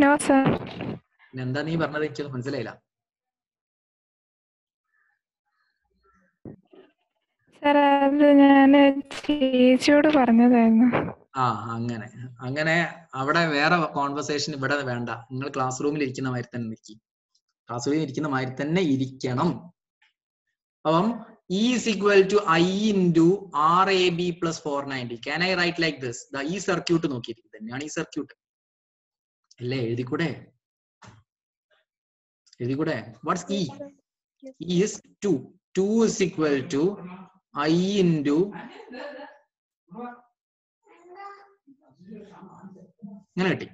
No sir. എന്താ നീ പറഞ്ഞത്? എനിക്ക് മനസ്സിലായില്ല. സാർ അത് ഞാൻ ചേച്ചിയോട് പറഞ്ഞതായിരുന്നു. അങ്ങനെ അങ്ങനെ അവിടെ വേറെ കോൺവെർസേഷൻ ഇവിടെ വേണ്ട. നിങ്ങൾ ക്ലാസ് റൂമിൽ ഇരിക്കുന്ന മാതിരി തന്നെ ഇരിക്കും. ക്ലാസ് റൂമിൽ ഇരിക്കുന്ന മാതിരി തന്നെ ഇരിക്കണം. അപ്പം E is equal to I into RAB plus 490. Can I write like this? ഈ സർക്യൂട്ട് നോക്കിയിട്ട് തന്നെയാണ് ഈ സർക്യൂട്ട് അല്ലേ? എഴുതിക്കൂടെ? What's E? E is 2. 2 is equal to I into അങ്ങനെ കിട്ടി.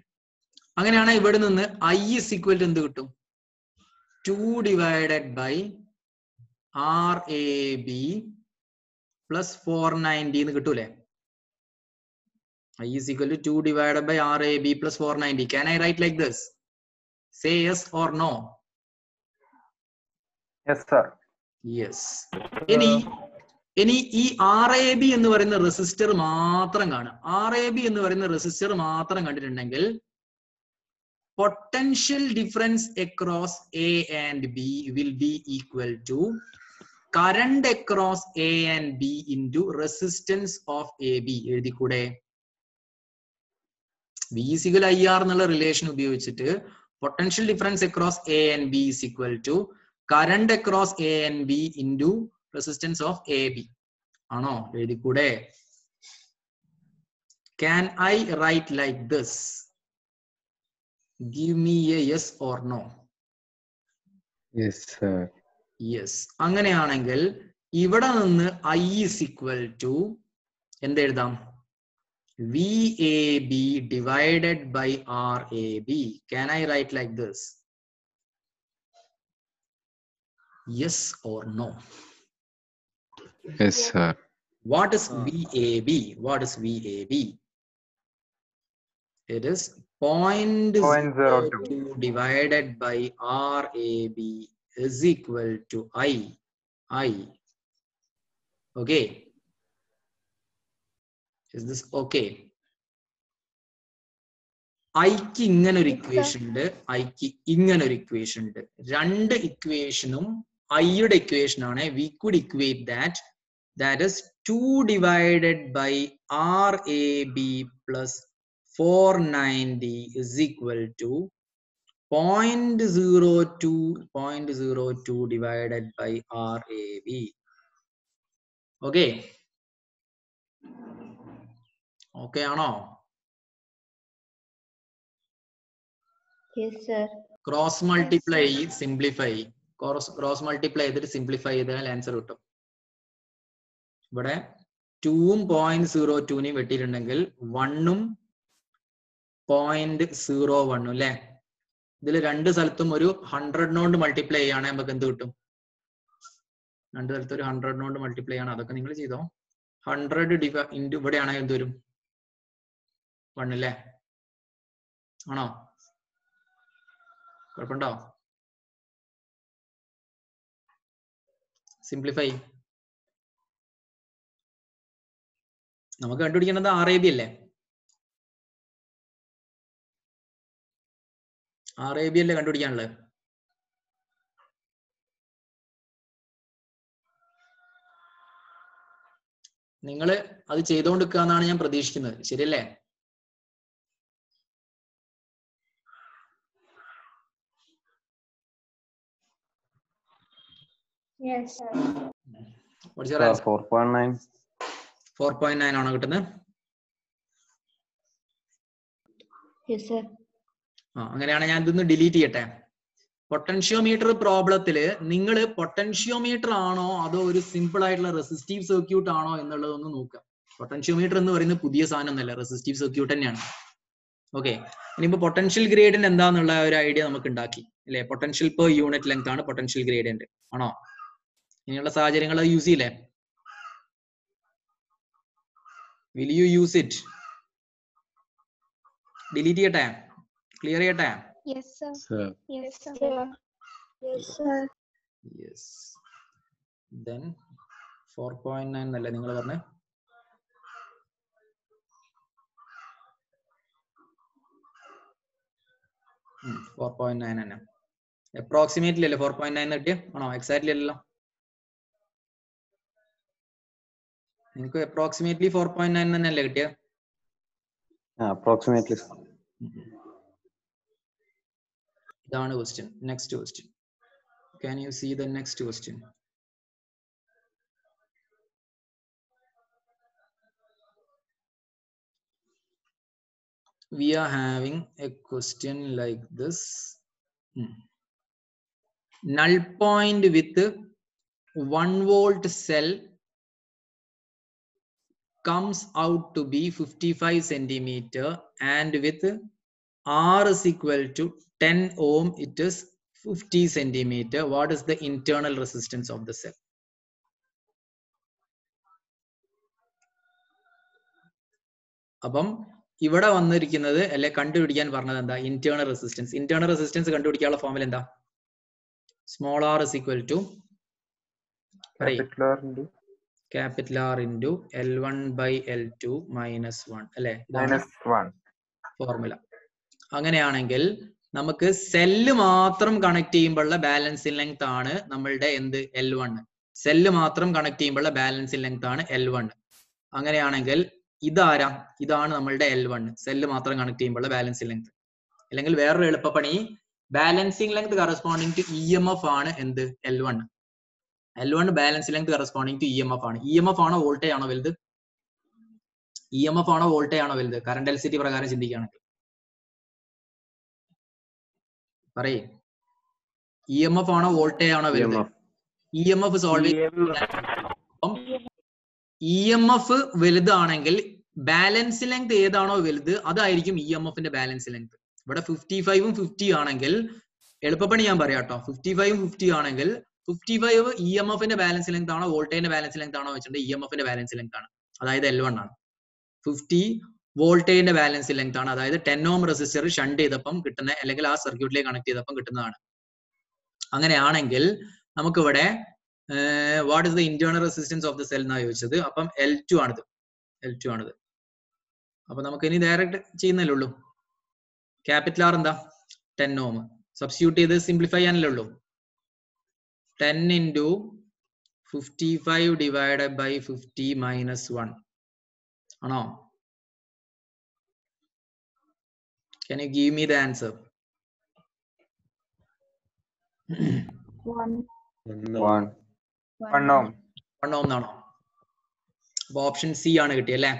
അങ്ങനെയാണ് ഇവിടെ നിന്ന് I is equal to എന്ത് കിട്ടും? 2 divided by RAB plus 490 എന്ന് കിട്ടൂലേ? I is equal to 2 divided by RAB plus 490. Can I write like this? Say yes or no. Yes sir. Yes. ഇനി ഈ RAB എന്ന് പറയുന്ന റെസിസ്റ്റർ മാത്രം കാണുക. RAB എന്ന് പറയുന്ന റെസിസ്റ്റർ മാത്രം കണ്ടിട്ടുണ്ടെങ്കിൽ potential difference across A and B will be equal to current across A and B into resistance of AB. എഴുതിക്കൂടെ? V is equal to IR എന്നുള്ള റിലേഷൻ ഉപയോഗിച്ചിട്ട് potential difference across A and B is equal to current across A and B into resistance of AB. ആണോ? എഴുതിക്കൂടെ? Can I write like this? Give me a yes or no. Yes sir. Yes. അങ്ങനെയാണെങ്കിൽ ഇവിടെ നിന്ന് I is equal to എന്തെഴുതാം? VAB divided by RAB. Can I write like this? Yes or no? Yes sir. What is VAB? What is VAB? It is 0.02 divided by RAB is equal to I. Okay. Is this okay? ഐക്ക് ഇങ്ങനെ ഒരു equation ഉണ്ട്, ഐക്ക് ഇങ്ങനെ ഒരു equation ഉണ്ട്. രണ്ട് ഇക്വേഷനും ഐയുടെ ഇക്വേഷൻ ആണ്. We could equate that is 2 divided by RAB plus 490 is equal to 0.02 divided by RAB. Okay. Okay ആണോ? Yes sir. Cross multiply simplify, cross multiply ചെയ്തിട്ട് സിംപ്ലിഫൈ ചെയ്താൽ ആൻസർ കിട്ടും. ഇവിടെ 2ഉം 0.02നെയും വെട്ടിയിട്ടുണ്ടെങ്കിൽ 1ഉം 0.01 അല്ലെ? ഇതിൽ രണ്ട് സ്ഥലത്തും ഒരു 100 മൾട്ടിപ്ലൈ ചെയ്യുകയാണെങ്കിൽ നമുക്ക് എന്ത് കിട്ടും? രണ്ട് സ്ഥലത്ത് ഒരു 100 മൾട്ടിപ്ലൈ ചെയ്യണം. അതൊക്കെ നിങ്ങൾ ചെയ്തോ. 100 ഇൻറ്റു ഇവിടെയാണെങ്കിൽ എന്ത് വരും? 1 അല്ലേ? ആണോ? കുഴപ്പമുണ്ടോ? സിംപ്ലിഫൈ. നമുക്ക് കണ്ടുപിടിക്കേണ്ടത് RAB അല്ലേ? RAB അല്ലേ കണ്ടുപിടിക്കാനുള്ളത്? നിങ്ങൾ അത് ചെയ്തുകൊണ്ടിരിക്കുക എന്നാണ് ഞാൻ പ്രതീക്ഷിക്കുന്നത്. ശരിയല്ലേ? Yes sir. What's your answer? 4.9. 4.9 ആണോ കിട്ടുന്നത്? Yes sir. അങ്ങനെയാണ് ഞാൻ ഇതൊന്ന് ഡിലീറ്റ് ചെയ്യട്ടെ. പൊട്ടൻഷ്യോമീറ്റർ പ്രോബ്ലത്തില് നിങ്ങൾ പൊട്ടൻഷ്യോമീറ്റർ ആണോ അതോ ഒരു സിമ്പിൾ ആയിട്ടുള്ള റെസിസ്റ്റീവ് സർക്യൂട്ട് ആണോ എന്നുള്ളതൊന്ന് നോക്കുക. പൊട്ടൻഷ്യോമീറ്റർ എന്ന് പറയുന്നത് പുതിയ സാധനം ഒന്നല്ല, റെസിസ്റ്റീവ് സർക്യൂട്ട് തന്നെയാണ്. ഓക്കെ. ഇനിയിപ്പോ പൊട്ടൻഷ്യൽ ഗ്രേഡിയന്റ് എന്താന്നുള്ള ഒരു ഐഡിയ നമുക്ക് ഉണ്ടാക്കി അല്ലെ? പൊട്ടൻഷ്യൽ പെർ യൂണിറ്റ് ലെങ്ത് ആണ് പൊട്ടൻഷ്യൽ ഗ്രേഡിയന്റ് ആണോ? ഇങ്ങനെയുള്ള സാഹചര്യങ്ങൾ യൂസ് ചെയ്യില്ലേ? Will you use it? Delete ചെയ്യട്ടെ? ക്ലിയർ ചെയ്യട്ടെ? Yes sir. Sir. Yes sir. Yes sir. Yes. Then 4.9 എന്നല്ലേ നിങ്ങൾ പറഞ്ഞേ? 4.9 തന്നെ. അപ്രോക്സിമേറ്റ്ലി അല്ലേ 4.9 കിട്ടിയ? ആണോ? എക്സാക്ട്ലി അല്ലല്ലോ. നിങ്ങൾക്ക് അപ്രോക്സിമേറ്റ്ലി 4.9 തന്നെയല്ലേ കിട്ടിയ? Approximately. ഇതാണ് question. Next question. Can you see the next question? We are having a question like this. Null point with 1 volt cell comes out to be 55 centimeter, and with R is equal to 10 ohm, it is 50 centimeter. What is the internal resistance of the cell? അപ്പം ഇവിടെ വന്നിരിക്കുന്നത് അല്ലെ കണ്ടുപിടിക്കാൻ പറഞ്ഞത് എന്താ? Internal resistance. Internal resistance കണ്ടുപിടിക്കാനുള്ള formula എന്താ? Small r is equal to capital R into L1 by L2 minus 1 അല്ലെ? ഇതാണ് ഫോർമുല. അങ്ങനെയാണെങ്കിൽ നമുക്ക് സെല്ല് മാത്രം കണക്ട് ചെയ്യുമ്പോഴുള്ള ബാലൻസിംഗ് ലെങ്ത് ആണ് നമ്മളുടെ എന്ത്? L1. സെല്ല് മാത്രം കണക്ട് ചെയ്യുമ്പോഴുള്ള ബാലൻസിംഗ് ലെങ്ത് ആണ് L1. അങ്ങനെയാണെങ്കിൽ ഇതാരാ? ഇതാണ് നമ്മളുടെ L1. സെല്ല് മാത്രം കണക്ട് ചെയ്യുമ്പോഴുള്ള ബാലൻസിംഗ് ലെങ്ത്. അല്ലെങ്കിൽ വേറൊരു എളുപ്പപ്പണി, balancing length corresponding to EMF ആണ് എന്ത്? L1. L1 balancing length corresponding to EMF ആണ്. EMF ആണോ വോൾട്ടേജ് ആണോ വലുത്? EMF ആണോ വോൾട്ടേജ് ആണോ വലുത്? കറണ്ട് ഡെൻസിറ്റി പ്രകാരം ചിന്തിക്കുകയാണെങ്കിൽ പറയേ. EMF ആണോ വോൾട്ടേജ് ആണോ വലുത്? EMF is always. EMF വലുതാണെങ്കിൽ ബാലൻസ് ലെങ്ത് ഏതാണോ വലുത് അതായിരിക്കും EMFന്റെ ബാലൻസ് ലെങ്ത്. ഇവിടെ 55ഉം 50 ആണെങ്കിൽ എളുപ്പപ്പണി ഞാൻ പറയാം കേട്ടോ. 55ഉം 50 ആണെങ്കിൽ 55 EMFന്റെ ബാലൻസ് ലെങ്ത് ആണോ വോൾട്ടേജിന്റെ ബാലൻസ് ലെങ്ത് ആണോ വെച്ചിട്ടുണ്ട്? EMFന്റെ ബാലൻസ് ലെങ്ത് ആണ്, അതായത് L1 ആണ്. 50 വോൾട്ടേജിന്റെ ബാലൻസ് ലെങ്ത് ആണ്, അതായത് 10 ohm റെസിസ്റ്റർ ഷണ്ട് ചെയ്തപ്പം കിട്ടുന്ന അല്ലെങ്കിൽ ആ സർക്യൂട്ടിലേക്ക് കണക്ട് ചെയ്തപ്പം കിട്ടുന്നതാണ്. അങ്ങനെയാണെങ്കിൽ നമുക്കിവിടെ what is the internal resistance of the cell എന്നാണ് ചോദിച്ചത്. അപ്പം L2 ആണിത്. L2 ആണിത്. അപ്പൊ നമുക്ക് ഇനി ഡയറക്റ്റ് ചെയ്യുന്നല്ലേ ഉള്ളൂ. ക്യാപിറ്റൽ ആർ എന്താ? 10 ohm. സബ്സ്റ്റിറ്റ്യൂട്ട് ചെയ്ത് സിംപ്ലിഫൈ ചെയ്യാനല്ലേ ഉള്ളൂ. 10 into 55 divided by 50 minus 1 ആണോ? Can you give me the answer? 1 One. 1 ohm. 1 ohm എന്നാണോ? അപ്പൊ ഓപ്ഷൻ സി ആണ് കിട്ടിയല്ലേ?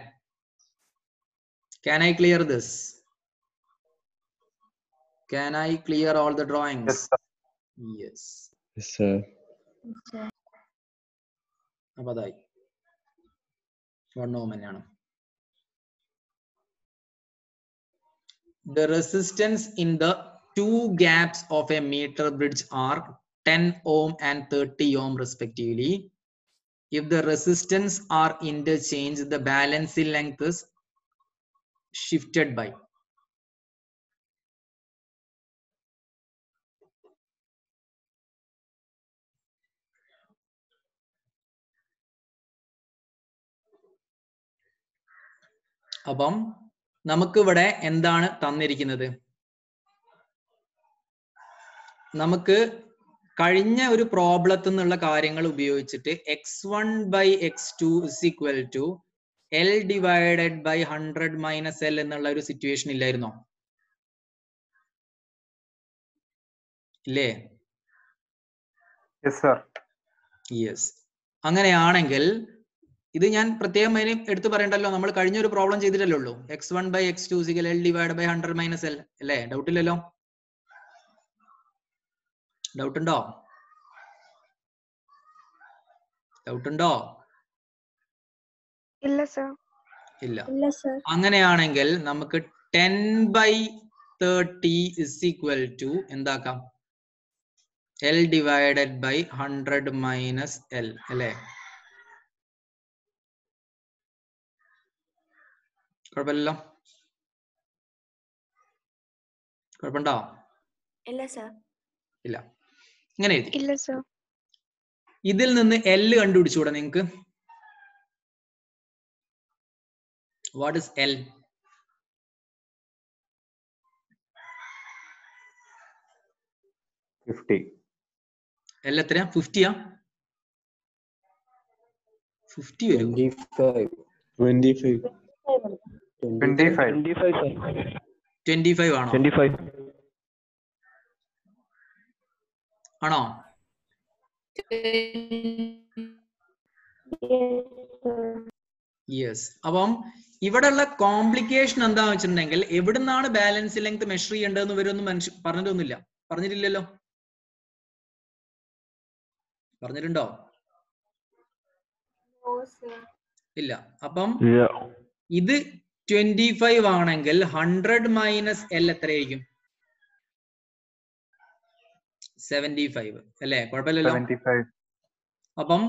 Can I clear this? Can I clear all the drawings? Yes. Yes, sir. അപ്പൊ അതായി 1 ohm തന്നെയാണ്. The resistance in the two gaps of a meter bridge are 10 ohm and 30 ohm respectively. If the resistance are interchanged, the balancing length is shifted by. അപ്പം നമുക്കിവിടെ എന്താണ് തന്നിരിക്കുന്നത്? നമുക്ക് കഴിഞ്ഞ ഒരു പ്രോബ്ലത്തിൽ നിന്നുള്ള കാര്യങ്ങൾ ഉപയോഗിച്ചിട്ട് x1 by x2 is equal to L divided by 100 minus L എന്നുള്ള ഒരു സിറ്റുവേഷൻ ഇല്ലായിരുന്നോ? ഇല്ലേ? യെസ്. അങ്ങനെയാണെങ്കിൽ ഇത് ഞാൻ പ്രത്യേകം എടുത്തു പറയണ്ടല്ലോ, നമ്മൾ കഴിഞ്ഞ ഒരു പ്രോബ്ലം ചെയ്തിട്ടല്ലേ ഉള്ളൂ. x1 by x2 is equal L divided by 100 minus L അല്ലേ? ഡൗട്ട് ഇല്ലല്ലോ? ഡൗട്ട് ഉണ്ടോ? ഡൗട്ട് ഉണ്ടോ? ഇല്ല സർ. ഇല്ല. ഇല്ല സർ. അങ്ങനെയാണെങ്കിൽ നമുക്ക് 10 by 30 is equal to എന്താക്കാം? L divided by 100 minus L അല്ലേ? കുഴപ്പമില്ലല്ലോ? കുഴപ്പമുണ്ടോ? ഇല്ല സർ. ഇല്ല. ഇങ്ങനെ എഴുതി. ഇല്ല സർ. ഇതിൽ നിന്ന് L കണ്ടുപിടിച്ചുകൂടെ നിങ്ങക്ക്? What is L? 50. എല്ലാം എത്രയാ? 50യാ? 50 വരും. 25. 25 ആണോ? ആണോ? യെസ്. അപ്പം ഇവിടെയുള്ള കോംപ്ലിക്കേഷൻ എന്താന്ന് വെച്ചിട്ടുണ്ടെങ്കിൽ എവിടുന്നാണ് ബാലൻസ് ലെങ്ത് മെഷർ ചെയ്യേണ്ടതെന്ന് ഇവരൊന്നും പറഞ്ഞിട്ടൊന്നുമില്ല. പറഞ്ഞിട്ടില്ലല്ലോ? പറഞ്ഞിട്ടുണ്ടോ? ഇല്ല. അപ്പം ഇത് 25 ആണെങ്കിൽ 100 മൈനസ് എൽ എത്രയായിരിക്കും? 75 അല്ലേ? കുഴപ്പമില്ലല്ലോ. അപ്പം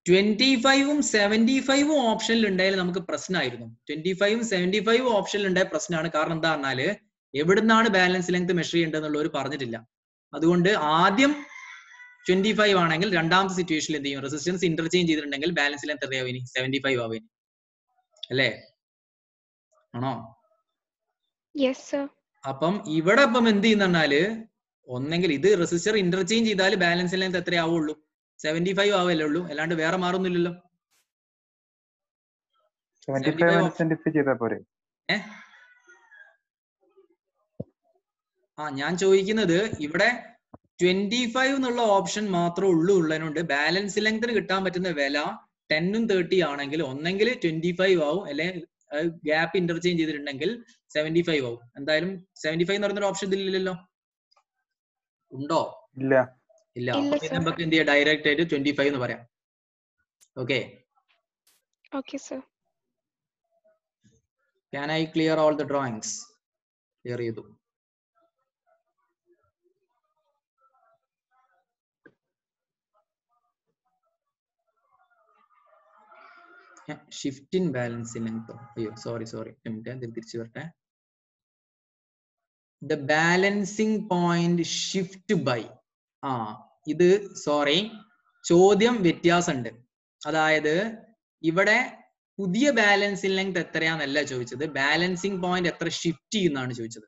25ഉം 75ഉം ഓപ്ഷനിൽ ഉണ്ടായാലും നമുക്ക് പ്രശ്നമായിരുന്നു. 25ഉം 75ഉം ഓപ്ഷനിൽ ഉണ്ടായ പ്രശ്നമാണ്. കാരണം എന്താ പറഞ്ഞാല് എവിടുന്നാണ് ബാലൻസ് ലെങ്ത് മെഷർ ചെയ്യേണ്ടതെന്നുള്ളവർ പറഞ്ഞിട്ടില്ല. അതുകൊണ്ട് ആദ്യം 25 ആണെങ്കിൽ രണ്ടാമത്തെ സിറ്റുവേഷനിൽ എന്ത് ചെയ്യും? റെസിസ്റ്റൻസ് ഇന്റർചേഞ്ച് ചെയ്തിട്ടുണ്ടെങ്കിൽ ബാലൻസ് ലെങ്ത് എത്രയാവും? 75 ആവും അല്ലേ? ആണോ? അപ്പം ഇവിടെ ഇപ്പം എന്ത് ചെയ്യുന്ന പറഞ്ഞാല് ഒന്നെങ്കിൽ ഇത് റെസിസ്റ്റർ ഇന്റർചേഞ്ച് ചെയ്താൽ ബാലൻസ് ലെങ്ത് എത്രയാവുള്ളൂ? 75 ആവല്ലേ ഉള്ളൂ. അല്ലാണ്ട് വേറെ മാറുന്നില്ലല്ലോ. 75 ചെയ്താൽ പോരെ? ഞാൻ ചോദിക്കുന്നത് ഇവിടെ 25 എന്നുള്ള ഓപ്ഷൻ മാത്രമേ ഉള്ളതിനോണ്ട് ബാലൻസ് ലെങ്ത്തിന് കിട്ടാൻ പറ്റുന്ന വില 10ഉം 30 ആണെങ്കിൽ ഒന്നെങ്കിൽ 25 ആവും, അല്ലെങ്കിൽ ഗ്യാപ്പ് ഇന്റർചേഞ്ച് ചെയ്തിട്ടുണ്ടെങ്കിൽ 75 ആവും. എന്തായാലും 75 എന്ന് പറയുന്ന ഓപ്ഷൻ ഇതിലില്ലല്ലോ. ഉണ്ടോ? ഇല്ല. ഇല്ല. നമുക്ക് എന്ത് ചെയ്യാം? ഡയറക്റ്റ് ആയിട്ട് 25 എന്ന് പറയാം. Okay. Can I clear all the drawings? Clear ചെയ്തു. Shift in balance length. അയ്യോ സോറി തിരിച്ചു വരട്ടെ. The balancing point shift by. ഇത് സോറി, ചോദ്യം വ്യത്യാസമുണ്ട്. അതായത് ഇവിടെ പുതിയ ബാലൻസിങ് ലെങ്ത് എത്രയാന്നല്ല ചോദിച്ചത്, ബാലൻസിങ് പോയിന്റ് എത്ര ഷിഫ്റ്റ് ചെയ്യുന്നതാണ് ചോദിച്ചത്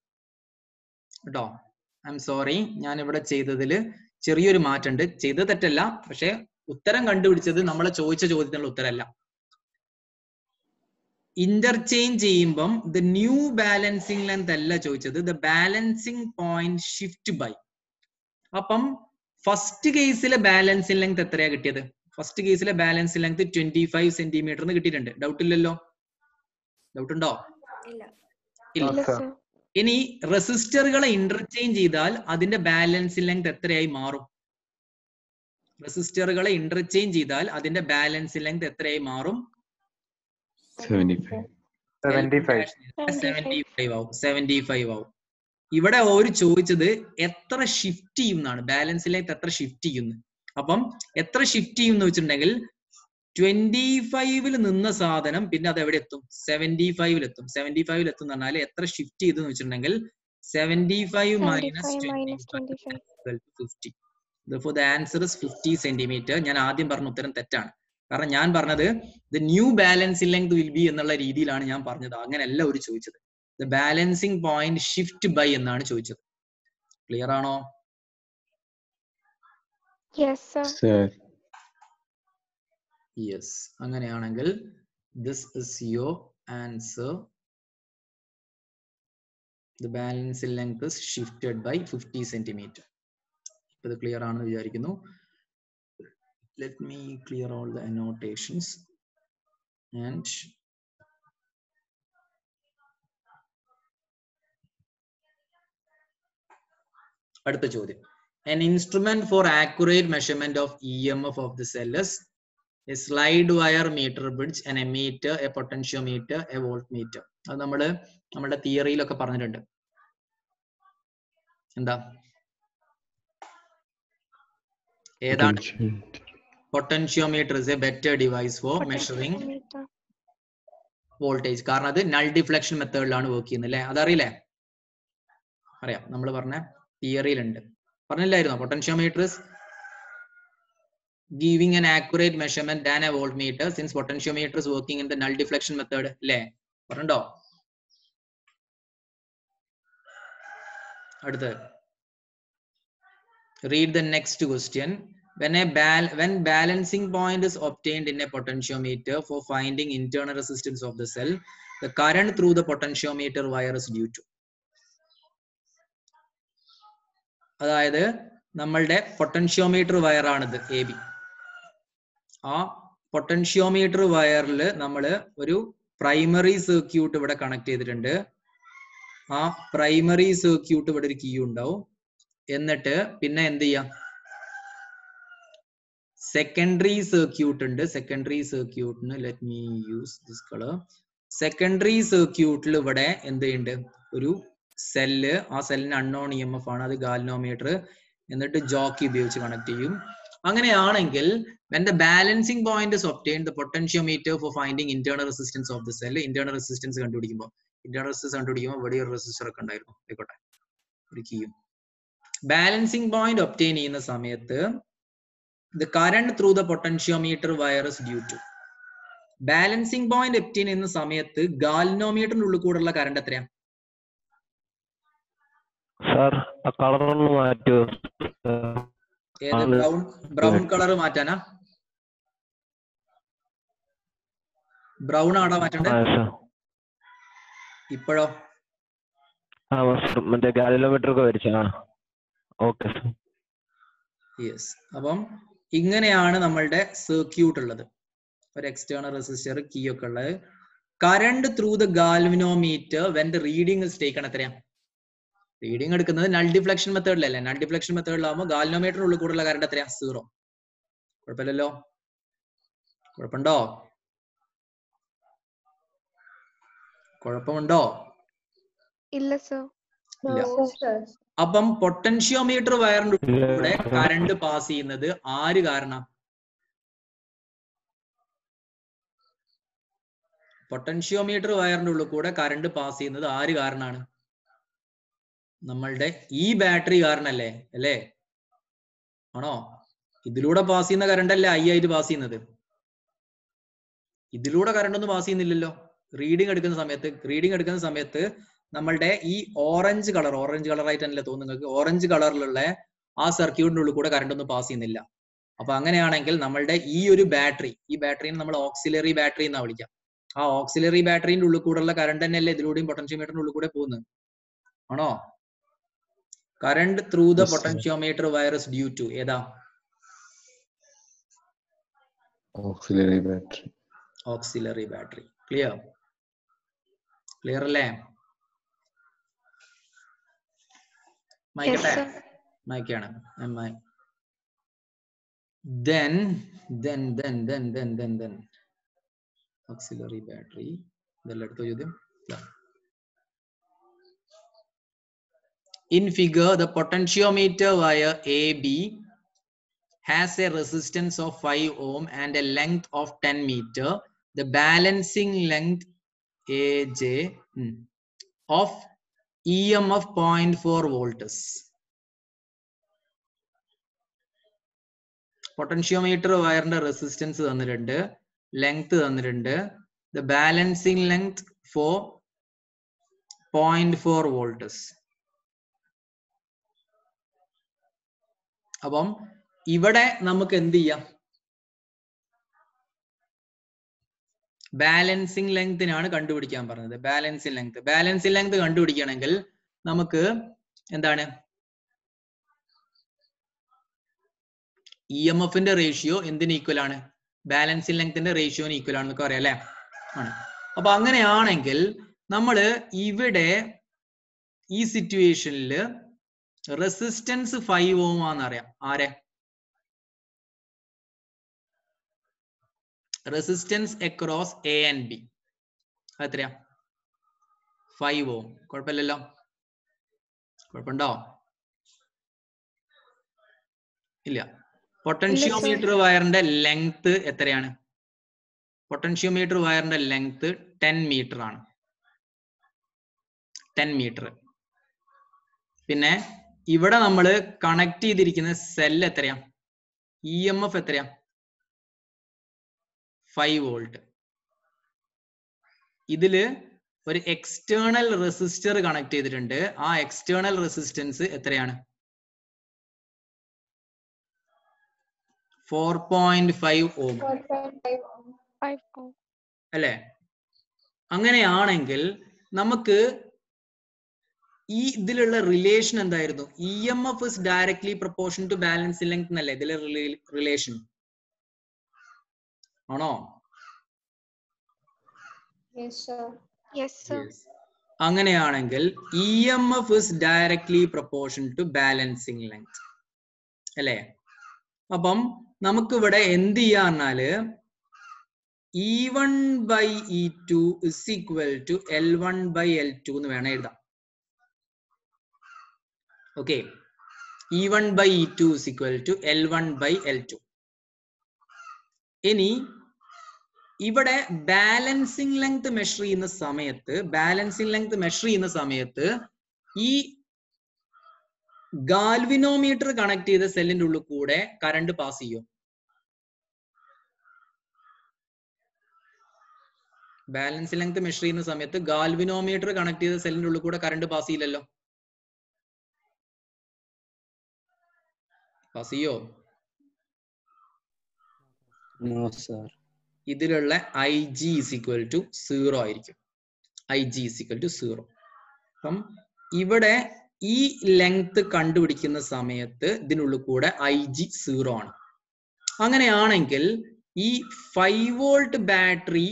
കേട്ടോ. ഐ എം സോറി, ഞാൻ ഇവിടെ ചെയ്തതിൽ ചെറിയൊരു മാറ്റമുണ്ട്. ചെയ്തത് തെറ്റല്ല, പക്ഷെ ഉത്തരം കണ്ടുപിടിച്ചത് നമ്മളെ ചോദിച്ച ചോദ്യത്തിനുള്ള ഉത്തരമല്ല. ഇന്റർചേഞ്ച് ചെയ്യുമ്പം ദ ന്യൂ ബാലൻസിങ് ലെങ്ത് അല്ല ചോദിച്ചത്, the balancing point shift by. അപ്പം ഫസ്റ്റ് കേസിലെ ബാലൻസിങ് ലെങ്ത് എത്രയാ കിട്ടിയത്? ഫസ്റ്റ് കേസിലെ ബാലൻസിങ് ലെങ്ത് 25 സെന്റിമീറ്റർ കിട്ടിയിട്ടുണ്ട്. ഡൗട്ട് ഇല്ലല്ലോ? ഡൗട്ട് ഉണ്ടോ? ഇല്ല. ഇനി റെസിസ്റ്ററുകളെ ഇന്റർചേഞ്ച് ചെയ്താൽ അതിന്റെ ബാലൻസിങ് ലെങ്ത് എത്രയായി മാറും? റെസിസ്റ്ററുകളെ ഇന്റർചേഞ്ച് ചെയ്താൽ അതിന്റെ ബാലൻസിങ് ലെങ്ത് എത്രയായി മാറും? 75 ആവും. ഇവിടെ ഒരു ചോദിച്ചത് എത്ര ഷിഫ്റ്റ് ചെയ്യും എന്നാണ്, ബാലൻസ് ലെങ്ത് എത്ര ഷിഫ്റ്റ് ചെയ്യുന്നു. അപ്പം എത്ര ഷിഫ്റ്റ് ചെയ്യും എന്ന് വെച്ചിട്ടുണ്ടെങ്കിൽ 25 നിന്ന സാധനം പിന്നെ അത് എവിടെ എത്തും? 75 എത്തും. 75 എത്തും എന്ന് പറഞ്ഞാൽ എത്ര ഷിഫ്റ്റ് ചെയ്തു എന്ന് വെച്ചിട്ടുണ്ടെങ്കിൽ 75 minus 25 50. Therefore the answer is 50 centimeter. ഞാൻ ആദ്യം പറഞ്ഞ ഉത്തരം തെറ്റാണ്. കാരണം ഞാൻ പറഞ്ഞത് the new balancing length will be എന്നുള്ള രീതിയിലാണ് ഞാൻ പറഞ്ഞത്. അങ്ങനെയല്ല ഒരു ചോദിച്ചത്. The balancing point shift by എന്നാണ് ചോദിച്ചത്. ക്ലിയർ ആണോ? Yes. അങ്ങനെയാണെങ്കിൽ this is your answer. The balancing length is shifted by 50 centimeter. ഇത് ക്ലിയർ ആണെന്ന് വിചാരിക്കുന്നു. Let me clear all the annotations and അടുത്ത ചോദ്യം. An instrument for accurate measurement of EMF of the cell is a slide wire meter bridge, an ammeter, a potentiometer, a voltmeter. അത് നമ്മുടെ തിയറിയിലൊക്കെ പറഞ്ഞിട്ടുണ്ട്. എന്താ? ഏതാണ്? Potentiometer is a better device for measuring voltage. കാരണം അത് null deflection മെത്തേഡിലാണ് work ചെയ്യുന്നത് അല്ലേ? അതറിയില്ലേ? അറിയാം, നമ്മൾ പറഞ്ഞ തിയറിയിലുണ്ട്. പറഞ്ഞില്ലായിരുന്നോ? Potentiometer is giving an accurate measurement than a voltmeter since potentiometer is working in the null deflection method. അല്ലേ? പറഞ്ഞോ? അടുത്ത് Read the next question. When balancing point is obtained in a potentiometer for finding internal resistance of the cell, the current through the potentiometer wire is due to. അതായത് നമ്മളുടെ potentiometer വയറാണിത് AB. ആ potentiometer വയറിൽ നമ്മൾ ഒരു primary circuit ഇവിടെ connect ചെയ്തിട്ടുണ്ട്. ആ primary circuit ഇവിടെ ഒരു കീ ഉണ്ടാവും. എന്നിട്ട് പിന്നെ എന്ത് ചെയ്യാം, സെക്കൻഡറി സർക്യൂട്ട് ഉണ്ട്. സെക്കൻഡറി സർക്യൂട്ടിന് let me use this colour. Secondary സർക്യൂട്ടിൽ ഇവിടെ എന്ത് ചെയ്യുന്നുണ്ട്, ഒരു സെല്ല്, ആ സെല്ലിന് അൺനോൺ EMF ആണ്, അത് ഗാൽവനോമീറ്റർ. എന്നിട്ട് ജോക്കി ഉപയോഗിച്ച് കണക്ട് ചെയ്യും. അങ്ങനെയാണെങ്കിൽ when the balancing point is obtained, the potentiometer for finding internal resistance of the cell, internal resistance കണ്ടുപിടിക്കുമ്പോൾ ഇവിടെ ഒരു റെസിസ്റ്റർ ഒക്കെ ഉണ്ടായിരുന്നു, ആയിക്കോട്ടെ, ഒരു കീയും. ബാലൻസിങ് പോയിന്റ് ഒബ്റ്റെയിൻ ചെയ്യുന്ന സമയത്ത് the current through the potentiometer wire is due to. Balancing point obtain ചെയ്യുന്ന സമയത്ത് ഗാൽവനോമീറ്ററിന്റെ ഉള്ളിൽ കൂടെയുള്ള കറണ്ട് എത്രയാ? സാർ ആ കളർ ഒന്ന് മാറ്റുമോ? ഏത് ബ്രൗൺ കളർ മാറ്റാനാ? ബ്രൗൺ ആണോ മാറ്റണ്ടേ? ഇപ്പോഴോ? മറ്റേ ഗാൽവനോമീറ്റർ ഒക്കെ വരച്ചാ. ഓക്കെ. യെസ്. അപ്പം ഇങ്ങനെയാണ് നമ്മളുടെ സർക്യൂട്ട് ഉള്ളത്. ഒരു എക്സ്റ്റേണൽ റെസിസ്റ്റർ, കീ ഒക്കെ ഉള്ളത്. Current through the galvanometer when the reading is taken എത്രയാ? റീഡിംഗ് എടുക്കുന്നത് നൾ ഡിഫ്ലക്ഷൻ മെത്തേഡിലല്ലേ? നൾ ഡിഫ്ലക്ഷൻ മെത്തേഡിലാവുമ്പോൾ ഗാൽവനോമീറ്ററിന്റെ ഉള്ളിൽ കൂടുതലുള്ള കറണ്ട് എത്രയാ? 0. കുഴപ്പമില്ലല്ലോ? കുഴപ്പമുണ്ടോ? കുഴപ്പമുണ്ടോ? ഇല്ല സർ. ഇല്ല. അപ്പം പൊട്ടൻഷ്യോമീറ്റർ വയറിന്റെ കൂടെ കറണ്ട് പാസ് ചെയ്യുന്നത് ആര് കാരണം? പൊട്ടൻഷ്യോമീറ്റർ വയറിന്റെ ഉള്ളിൽ കൂടെ കറണ്ട് പാസ് ചെയ്യുന്നത് ആര് കാരണമാണ്? നമ്മളുടെ ഈ ബാറ്ററി കാരണല്ലേ? അല്ലേ? ആണോ? ഇതിലൂടെ പാസ് ചെയ്യുന്ന കറണ്ട് അല്ലേ I ആയിട്ട് പാസ് ചെയ്യുന്നത്? ഇതിലൂടെ കറണ്ട് ഒന്നും പാസ് ചെയ്യുന്നില്ലല്ലോ. റീഡിംഗ് എടുക്കുന്ന സമയത്ത് നമ്മളുടെ ഈ ഓറഞ്ച് കളർ ആയിട്ടല്ലേ തോന്നുന്നു നിങ്ങൾക്ക്? ഓറഞ്ച് കളറിലുള്ള ആ സർക്യൂട്ടിന്റെ ഉള്ളിൽ കൂടെ കറണ്ട് ഒന്നും പാസ് ചെയ്യുന്നില്ല. അപ്പൊ അങ്ങനെയാണെങ്കിൽ നമ്മളുടെ ഈ ഒരു ബാറ്ററി, ഈ ബാറ്ററിനെ നമ്മൾ ഓക്സിലറി ബാറ്ററി എന്നാ വിളിക്കാം. ആ ഓക്സിലറി ബാറ്ററിന്റെ ഉള്ളിൽ കൂടെയുള്ള കറണ്ട് തന്നെയല്ലേ ഇതിലൂടെയും പൊട്ടൻഷ്യോമീറ്ററിന്റെ ഉള്ളിൽ കൂടെ പോകുന്നത്? ആണോ? Current through the potentiometer wire is due to ഏതാ? Auxiliary battery. Auxiliary battery. Clear അല്ലേ? മൈക്കട്ടെ? മൈക്കാണ്. then auxiliary battery. ഇതെല്ലാം എടുത്ത ചോദ്യം. In figure, the potentiometer wire AB has a resistance of 5 ohm and a length of 10 meter. The balancing length AJ of EMF 0.4 volts. Potentiometer വയറിന്റെ resistance തന്നിട്ടുണ്ട്, length തന്നിട്ടുണ്ട്. The balancing length for 0.4 volts. അപ്പം ഇവിടെ നമുക്ക് എന്ത് ചെയ്യാം? Balancing ലെങ്തിനാണ് കണ്ടുപിടിക്കാൻ പറഞ്ഞത്. ബാലൻസിങ് ലെങ്ത് കണ്ടുപിടിക്കണമെങ്കിൽ നമുക്ക് എന്താണ്? EMFന്റെ റേഷ്യോ എന്തിന് ഈക്വൽ ആണ്? ബാലൻസിങ് ലെങ്ത്തിന്റെ റേഷ്യോന് ഈക്വൽ ആണെന്നൊക്കെ അറിയാം അല്ലെ? ആണ്. അപ്പൊ അങ്ങനെയാണെങ്കിൽ നമ്മള് ഇവിടെ ഈ സിറ്റുവേഷനിൽ റെസിസ്റ്റൻസ് 5 ഓം ആണെന്നറിയാം. ആരെ? Resistance across A and B എത്രയാ? 5 ഓം. കുഴപ്പമില്ലല്ലോ? കുഴപ്പമുണ്ടോ? ഇല്ല. പൊട്ടൻഷ്യോമീറ്റർ വയറിന്റെ ലെങ്ത് എത്രയാണ്? പൊട്ടൻഷ്യോമീറ്റർ വയറിന്റെ ലെങ്ത് 10 മീറ്റർ ആണ്. 10 മീറ്റർ. പിന്നെ ഇവിടെ നമ്മൾ കണക്ട് ചെയ്തിരിക്കുന്ന സെൽ എത്രയാ? EMF എത്രയാ? 5 വോൾട്ട്. ഇതില് ഒരു എക്സ്റ്റേണൽ റെസിസ്റ്റർ കണക്ട് ചെയ്തിട്ടുണ്ട്. ആ എക്സ്റ്റേണൽ റെസിസ്റ്റൻസ് എത്രയാണ്? 4.5 ഓം 5 ohm. അല്ലേ? അങ്ങനെയാണെങ്കിൽ നമുക്ക് ഈ ഇതിലുള്ള റിലേഷൻ എന്തായിരുന്നു? EMF is directly proportional to balancing length എന്നല്ലേ ഇതിലെ റിലേഷൻ ആണോ? Yes, sir. Yes. അങ്ങനെയാണെങ്കിൽ EMF is directly proportional to balancing length അല്ലേ? അപ്പം നമുക്ക് ഇവിടെ എന്ത് ചെയ്യാന്നാല് E1 by E2 is equal to L1 by L2 എന്ന് വേണം എഴുതാം. Okay, E1 by E2 is equal to L1 by L2. ഇനി ഇവിടെ ബാലൻസിങ് ലെങ്ത് മെഷർ ചെയ്യുന്ന സമയത്ത് ഈ ഗാൽവിനോമീറ്റർ കണക്ട് ചെയ്ത സെല്ലിന്റെ ഉള്ളിൽ കൂടെ കറണ്ട് പാസ് ചെയ്യും. ബാലൻസ് ലെങ്ത് മെഷർ ചെയ്യുന്ന സമയത്ത് ഗാൽവിനോമീറ്റർ കണക്ട് ചെയ്ത സെല്ലിന്റെ ഉള്ളിൽ കൂടെ കറണ്ട് പാസ് ചെയ്യില്ലല്ലോ. പാസ് ചെയ്യോ? No, sir. ഇതിലുള്ള IG is equal to 0 ആയിരിക്കും. IG is equal to 0. അപ്പം ഇവിടെ ഈ ലെങ്ത് കണ്ടുപിടിക്കുന്ന സമയത്ത് ഇതിനുള്ളിൽ കൂടെ IG 0 ആണ്. അങ്ങനെയാണെങ്കിൽ ഈ 5 വോൾട്ട് ബാറ്ററി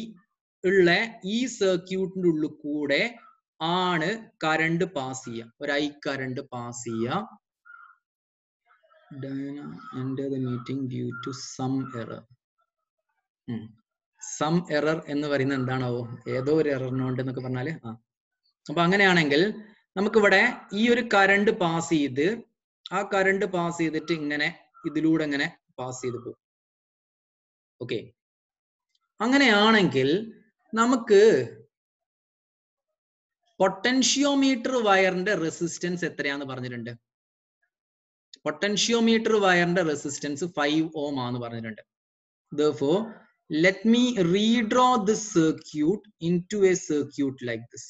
ഉള്ള ഈ സർക്യൂട്ടിന്റെ ഉള്ളിൽ കൂടെ ആണ് കറണ്ട് പാസ് ചെയ്യുക. ഒരു I കറണ്ട് പാസ് ചെയ്യുക. Enter the meeting due to some error. Some error എന്ന് പറയുന്നത് എന്താണാവോ? ഏതോ ഒരു എററിനുണ്ട് എന്നൊക്കെ പറഞ്ഞാല് അപ്പൊ അങ്ങനെയാണെങ്കിൽ നമുക്കിവിടെ ഈ ഒരു കറണ്ട് പാസ് ചെയ്ത് ആ കറണ്ട് പാസ് ചെയ്തിട്ട് ഇങ്ങനെ ഇതിലൂടെ ഇങ്ങനെ പാസ് ചെയ്ത് പോകും. ഓക്കെ, അങ്ങനെയാണെങ്കിൽ നമുക്ക് പൊട്ടൻഷ്യോമീറ്റർ വയറിന്റെ റെസിസ്റ്റൻസ് എത്രയാന്ന് പറഞ്ഞിട്ടുണ്ട്? പൊട്ടൻഷ്യോമീറ്റർ വയറിന്റെ റെസിസ്റ്റൻസ് 5 ഓം ആന്ന് പറഞ്ഞിട്ടുണ്ട്. Therefore, let me redraw this circuit into a circuit like this.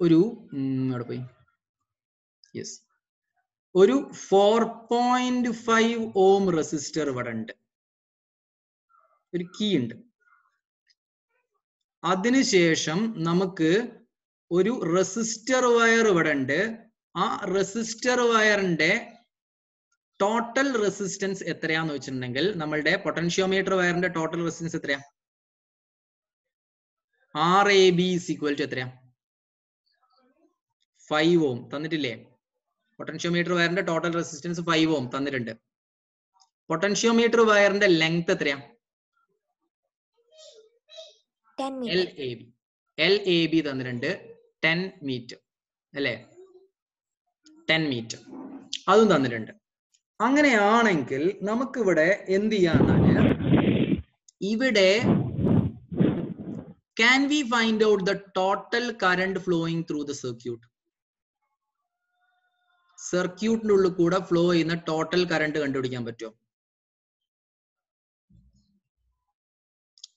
ഒരു അവിടെ പോയി. യെസ്, ഒരു 4.5 ഓം റെസിസ്റ്റർ ഇവിടെ ഉണ്ട്, ഒരു കീ ഉണ്ട്. അതിനുശേഷം നമുക്ക് ഒരു റെസിസ്റ്റർ വയർ ഇവിടെ ഉണ്ട്. ആ റെസിസ്റ്റർ വയറിന്റെ ടോട്ടൽ റെസിസ്റ്റൻസ് എത്രയാന്ന് വെച്ചിട്ടുണ്ടെങ്കിൽ നമ്മളുടെ പൊട്ടൻഷ്യോമീറ്റർ വയറിന്റെ ടോട്ടൽ റെസിസ്റ്റൻസ് എത്രയാ? RAB is equal to എത്രയാ? 5 ഓം തന്നിട്ടില്ലേ? പൊട്ടൻഷ്യോമീറ്റർ വയറിന്റെ ടോട്ടൽ റെസിസ്റ്റൻസ് 5 ഓം തന്നിട്ടുണ്ട്. പൊട്ടൻഷ്യോമീറ്റർ വയറിന്റെ ലെങ്ത് എത്രയാ? 10 meter. LAB തന്നിട്ടുണ്ട് 10 മീറ്റർ അല്ലേ? 10 മീറ്റർ അതും തന്നിട്ടുണ്ട്. അങ്ങനെയാണെങ്കിൽ നമുക്കിവിടെ എന്ത് ചെയ്യാന്നാല് ഇവിടെ can we find out the total current flowing through the circuit? സർക്യൂട്ടിന്റെ ഉള്ളിൽ കൂടെ ഫ്ലോ ചെയ്യുന്ന ടോട്ടൽ കറണ്ട് കണ്ടുപിടിക്കാൻ പറ്റുമോ?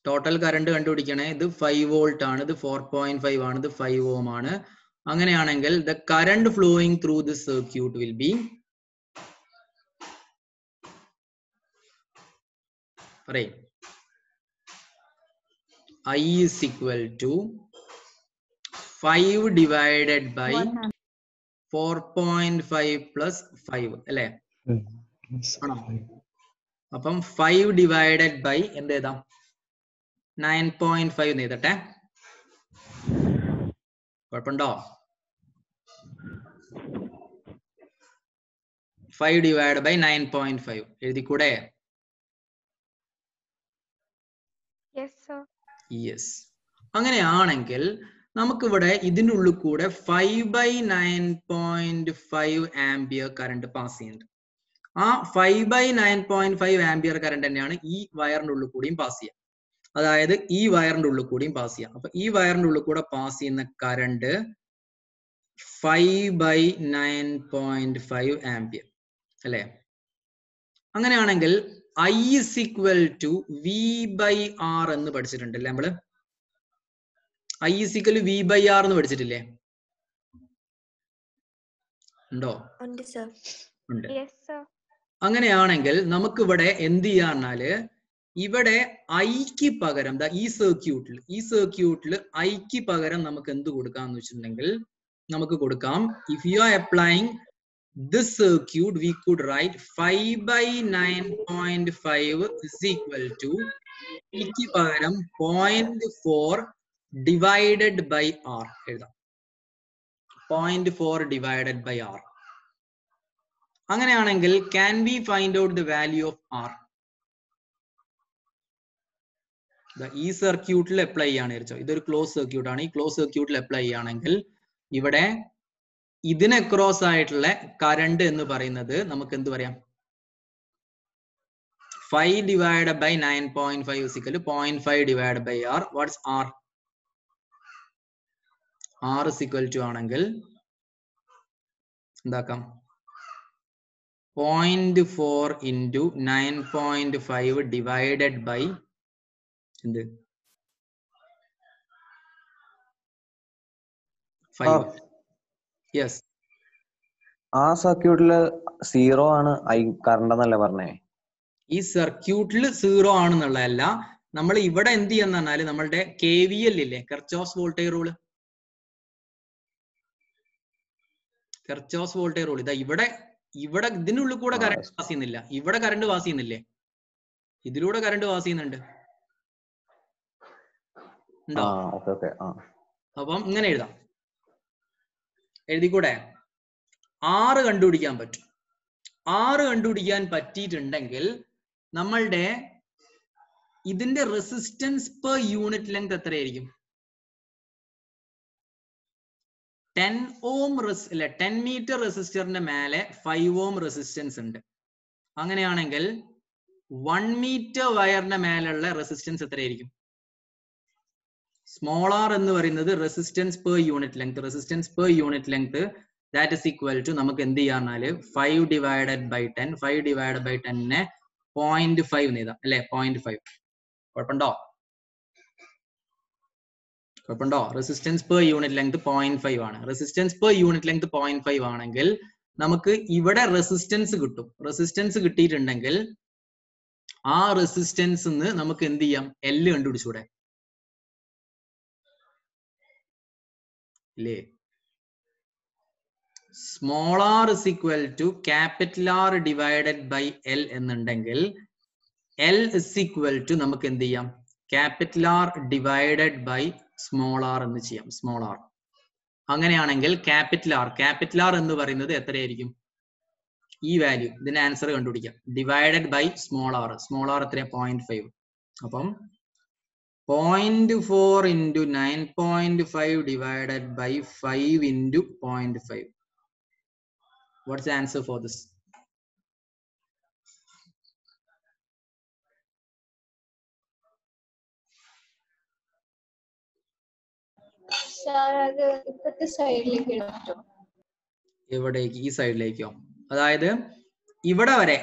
ടോട്ടൽ കറണ്ട് കണ്ടുപിടിക്കണേ. ഇത് 5 വോൾട്ട് ആണ്, ഇത് 4.5 ആണ്, ഇത് 5 ഓം ആണ്. അങ്ങനെയാണെങ്കിൽ the current flowing through the circuit will be I is equal to 5 divided by 4.5 plus 5 അല്ലേ? ആണോ? അപ്പം 5 divided by എന്ത് എഴുതാം? 9.5 എന്ന് എഴുതട്ടെ. കുഴപ്പമുണ്ടോ? 5 divided by 9.5 എഴുതിക്കൂടെ? Yes, sir. Yes. അങ്ങനെയാണെങ്കിൽ നമുക്കിവിടെ ഇതിനുള്ളിൽ കൂടെ 5/9.5 ആംപിയർ കറണ്ട് പാസ് ചെയ്യുന്നുണ്ട്. ആ 5/9.5 ആംപിയർ കറണ്ട് തന്നെയാണ് ഈ വയറിന്റെ ഉള്ളിൽ കൂടിയും പാസ് ചെയ്യുക. അതായത് ഈ വയറിന്റെ ഉള്ളിൽ കൂടിയും പാസ് ചെയ്യാം. അപ്പൊ ഈ വയറിന്റെ ഉള്ളിൽ കൂടെ പാസ് ചെയ്യുന്ന കറണ്ട് 5/9.5 ആംപിയർ അല്ലെ? അങ്ങനെയാണെങ്കിൽ I is equal to V/R എന്ന് പഠിച്ചിട്ടുണ്ടല്ലേ നമ്മള്? I is equal to V/R എന്ന് പഠിച്ചിട്ടില്ലേ? ഉണ്ടോ? ഉണ്ട് സർ. ഉണ്ട്. Yes, sir. അങ്ങനെയാണെങ്കിൽ നമുക്ക് ഇവിടെ എന്ത് ചെയ്യാന്നാല് ഇവിടെ ഐക്ക് പകരം ഈ സർക്യൂട്ടിൽ ഐക്ക് പകരം നമുക്ക് എന്ത് കൊടുക്കാന്ന് വെച്ചിട്ടുണ്ടെങ്കിൽ നമുക്ക് കൊടുക്കാം, if you are applying this circuit we could write 5/9.5 is equal to ക്ക് പകരം 0.4 divided by r എഴുതാം. 0.4 divided by r. അങ്ങനെയാണെങ്കിൽ can we find out the value of r? ഈ സർക്യൂട്ടിൽ അപ്ലൈ ചെയ്യാണ് വിചാരിച്ചോ, ഇതൊരു ക്ലോസ് സർക്യൂട്ട് ആണ്. ഈ ക്ലോസ് സർക്യൂട്ടിൽ അപ്ലൈ ചെയ്യുകയാണെങ്കിൽ ഇവിടെ ഇതിന് അക്രോസ് ആയിട്ടുള്ള കറണ്ട് എന്ന് പറയുന്നത് നമുക്ക് എന്ത് പറയാം, 5 divided by 9.5 is equal to 0.5 divided by r. What's r? r is equal to ആണെങ്കിൽ എന്താക്കാം, 0.4 into 9.5 divided by എന്ത് 5. യെസ്, ആ സർക്യൂട്ടില് 0 ആണ് കറണ്ട് എന്നല്ലേ പറഞ്ഞേ? ഈ സർക്യൂട്ടിൽ 0 ആണെന്നുള്ളതല്ല, നമ്മൾ ഇവിടെ എന്ത് ചെയ്യുന്ന പറഞ്ഞാല് നമ്മളുടെ KVL ഇല്ലേ, Kirchhoff voltage rule, Kirchhoff voltage rule ഇതാ ഇവിടെ ഇതിനുള്ളിൽ കൂടെ കറണ്ട് പാസ് ചെയ്യുന്നില്ല, ഇവിടെ കറണ്ട് പാസ് ചെയ്യുന്നില്ലേ, ഇതിലൂടെ കറണ്ട് പാസ് ചെയ്യുന്നുണ്ട്. ഉണ്ടോ? അപ്പം ഇങ്ങനെ എഴുതാം, എഴുതിക്കൂടെ? 6 കണ്ടുപിടിക്കാൻ പറ്റും. 6 കണ്ടുപിടിക്കാൻ പറ്റിയിട്ടുണ്ടെങ്കിൽ നമ്മളുടെ ഇതിന്റെ റെസിസ്റ്റൻസ് പെർ യൂണിറ്റ് ലെങ്ത് എത്രയായിരിക്കും? 10 ohm 10 മീറ്റർ റെസിസ്റ്ററിന്റെ മേലെ 5 ohm റെസിസ്റ്റൻസ് ഉണ്ട്. അങ്ങനെയാണെങ്കിൽ 1 മീറ്റർ വയറിന്റെ മേലുള്ള റെസിസ്റ്റൻസ് എത്രയായിരിക്കും? സ്മോൾ ആർ എന്ന് പറയുന്നത് resistance per unit length. Resistance per unit length that is equal to നമുക്ക് എന്ത് ചെയ്യാന്നാല് 5 divided by 10. 5 divided by 10 0.5 എഴുതാം അല്ലെ? 0.5. കുഴപ്പമുണ്ടോ? കുഴപ്പമുണ്ടോ? റെസിസ്റ്റൻസ് പെർ യൂണിറ്റ് ലെങ്ത് 0.5 ആണ്. റെസിസ്റ്റൻസ് പെർ യൂണിറ്റ് ലെങ്ത് 0.5 ആണെങ്കിൽ നമുക്ക് ഇവിടെ റെസിസ്റ്റൻസ് കിട്ടും. റെസിസ്റ്റൻസ് കിട്ടിയിട്ടുണ്ടെങ്കിൽ ആ റെസിസ്റ്റൻസ് നമുക്ക് എന്ത് ചെയ്യാം, L കണ്ടുപിടിച്ചൂടെ ഇല്ലേ? Small R is equal to capital R divided by L എന്നുണ്ടെങ്കിൽ എൽ ഇസ് ഈക്വൽ ടു നമുക്ക് എന്ത് ചെയ്യാം, capital R divided by small R എന്ന് ചെയ്യാം. Small R. അങ്ങനെയാണെങ്കിൽ ക്യാപിറ്റൽ ആർ എന്ന് പറയുന്നത് എത്രയായിരിക്കും? ഈ വാല്യൂ, ഇതിന്റെ ആൻസർ കണ്ടുപിടിക്കാം. Divided by small R. Small R എത്രയാ? 0.5. അപ്പം 0.4 into 9.5 divided by 5 into 0.5. What's the answer for this? ഇപ്പത്തെ സൈഡിലേക്ക് എടുത്തോ. എവിടേക്ക്? ഈ സൈഡിലേക്കോ? അതായത് ഇവിടെ വരെ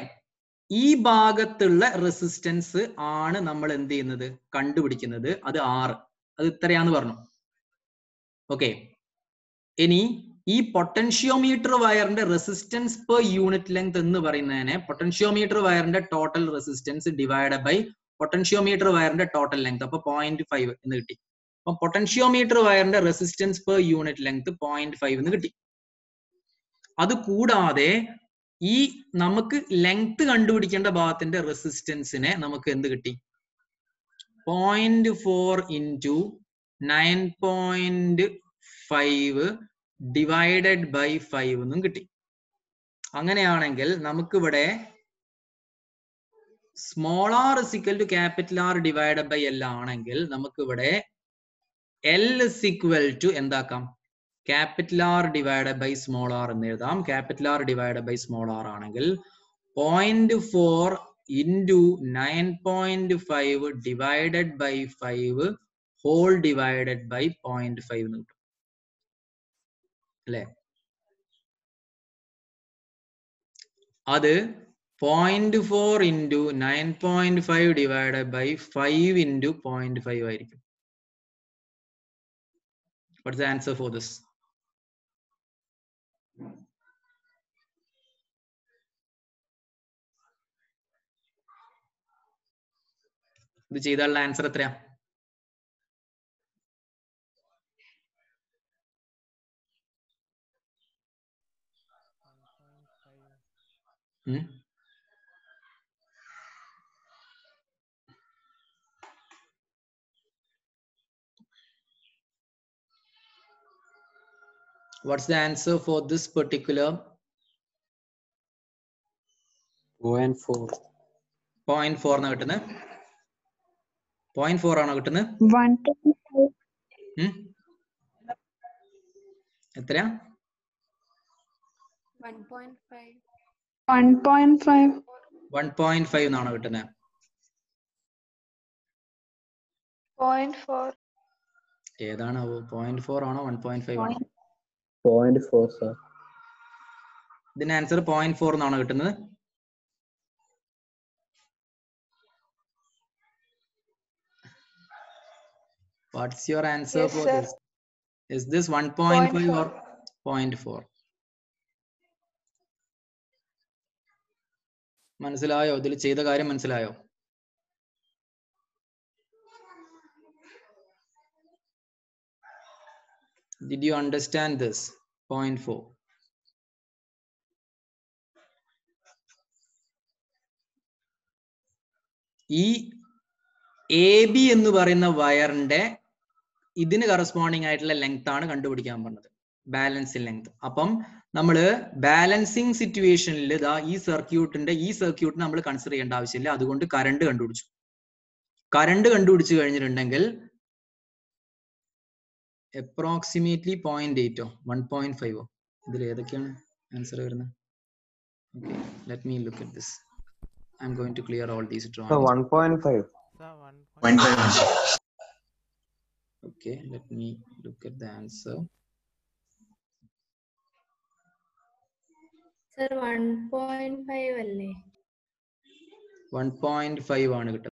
ഈ ഭാഗത്തുള്ള റെസിസ്റ്റൻസ് ആണ് നമ്മൾ എന്ത് ചെയ്യുന്നത്, കണ്ടുപിടിക്കുന്നത്. അത് 6. അത് ഇത്രയാന്ന് പറഞ്ഞു. ഓക്കെ. ഇനി ഈ പൊട്ടൻഷ്യോമീറ്റർ വയറിന്റെ റെസിസ്റ്റൻസ് പെർ യൂണിറ്റ് ലെങ്ത് എന്ന് പറയുന്നതിനെ പൊട്ടൻഷ്യോമീറ്റർ വയറിന്റെ total resistance divide by potentiometer വയറിന്റെ ടോട്ടൽ ലെങ്ത്. അപ്പൊ 0.5 എന്ന് കിട്ടി. അപ്പൊ പൊട്ടൻഷ്യോമീറ്റർ വയറിന്റെ റെസിസ്റ്റൻസ് പെർ യൂണിറ്റ് ലെങ്ത് 0.5 എന്ന് കിട്ടി. അത് കൂടാതെ ഈ നമുക്ക് ലെങ്ത് കണ്ടുപിടിക്കേണ്ട ഭാഗത്തിന്റെ റെസിസ്റ്റൻസിനെ നമുക്ക് എന്ത് കിട്ടി? 0.4 into 9.5 ഡിവൈഡഡ് ബൈ 5 എന്നും കിട്ടി. അങ്ങനെയാണെങ്കിൽ നമുക്കിവിടെ small R is equal to capital R divided by L ആണെങ്കിൽ നമുക്കിവിടെ എൽ ഇസ് ഈക്വൽ ടു എന്താക്കാം, capital R divided by small R എന്ന് എഴുതാം. Capital R divided by small R ആണെങ്കിൽ 0.4 into 9.5 divided by 5 whole divided by 0.5 എന്ന് കിട്ടും അല്ലെ? അത് 0.4 into 9.5 divided by 5 into 0.5 ആയിരിക്കും. What's the answer for this? ഇത് ചെയ്താലുള്ള ആൻസർ എത്രയാ? What's the answer for this particular 0.4. 0.4 ആണ് കിട്ടുന്നത്? 0.4 ആണോ കിട്ടുന്നത്? 1.5. എത്രയാ? 1.5. 1.5 എന്നാണോ കിട്ടുന്നത്? 0.4. ഏതാണാവോ? 0.4 ആണോ 1.5 ആണോ? 0.4 sir. ഇതിന്റെ ആൻസർ 0.4 എന്നാണോ കിട്ടുന്നത്? What's your answer Yes, for sir. this? Is this 1.5 or 0.4? മനസ്സിലായോ? ഇതിൽ ചെയ്ത കാര്യം മനസ്സിലായോ? Did you understand this? 0.4. ഈ AB എന്ന് പറയുന്ന വയറിന്റെ ഇതിന് കറസ്പോണ്ടിങ് ആയിട്ടുള്ള ലെങ്ത് ആണ് കണ്ടുപിടിക്കാൻ പറഞ്ഞത്, ബാലൻസിങ് ലെങ്ത്. അപ്പം നമ്മള് ബാലൻസിങ് സിറ്റുവേഷനിൽ ഈ സർക്യൂട്ട് നമ്മൾ കൺസിഡർ ചെയ്യേണ്ട ആവശ്യമില്ല. അതുകൊണ്ട് കറണ്ട് കണ്ടുപിടിച്ചു. കറണ്ട് കണ്ടുപിടിച്ചു കഴിഞ്ഞിട്ടുണ്ടെങ്കിൽ അപ്രോക്സിമേറ്റ്ലി 0.8 1.5 ഇതിൽ ഏതൊക്കെയാണ് ആൻസർ വരുന്നത്? Okay, let me look at this. I'm going to clear all these drawings. So 1.5. Okay, let me look at the answer. Sir, 1.5 അല്ലേ? 1.5 ആണ് കിട്ടുന്നത്.